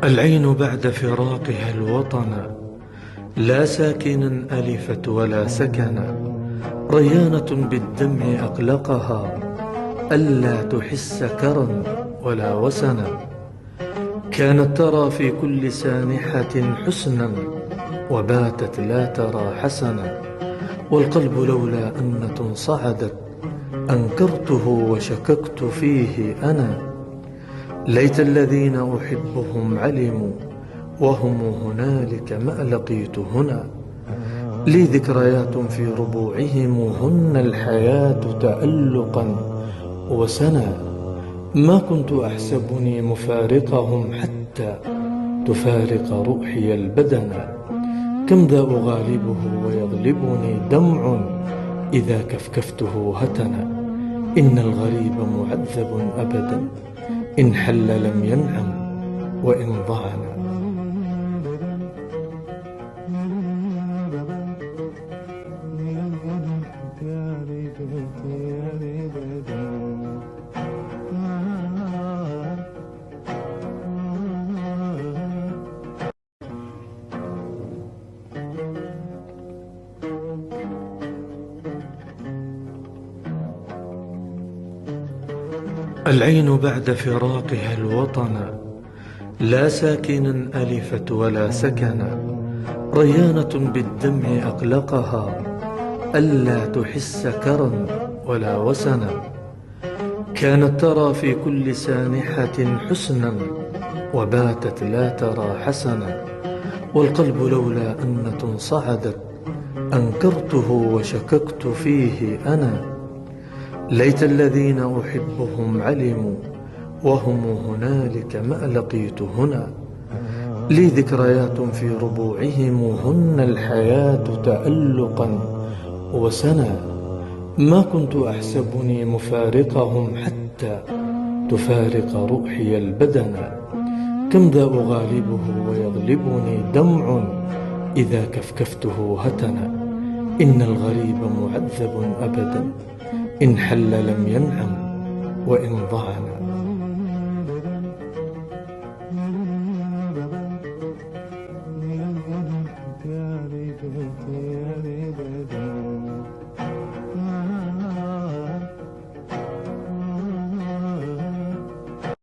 العين بعد فراقها الوطن لا ساكنا ألفت ولا سكنا، ريانة بالدمع أقلقها ألا تحس كرا ولا وسنا. كانت ترى في كل سانحة حسنا وباتت لا ترى حسنا، والقلب لولا أنة صعدت أنكرته وشككت فيه أنا. ليت الذين أحبهم علموا وهم هنالك ما لقيت هنا. لي ذكريات في ربوعهم هن الحياة تألقا وسنا. ما كنت أحسبني مفارقهم حتى تفارق روحي البدن. كم ذا أغالبه ويغلبني دمع إذا كفكفته هتنا. إن الغريب معذب أبدا إن حل لم ينعم وإن ضعنا. العين بعد فراقها الوطن لا ساكنا ألفت ولا سكنا، ريانة بالدمع أقلقها ألا تحس كرا ولا وسنا. كانت ترى في كل سانحة حسنا وباتت لا ترى حسنا، والقلب لولا أنة صعدت أنكرته وشككت فيه أنا. ليت الذين أحبهم علموا وهم هنالك ما لقيت هنا. لي ذكريات في ربوعهم هن الحياة تألقا وسنا. ما كنت أحسبني مفارقهم حتى تفارق روحي البدن. كم ذا أغالبه ويغلبني دمع إذا كفكفته هتنا. إن الغريب معذب أبدا إن حل لم ينعم وإن ضعنا.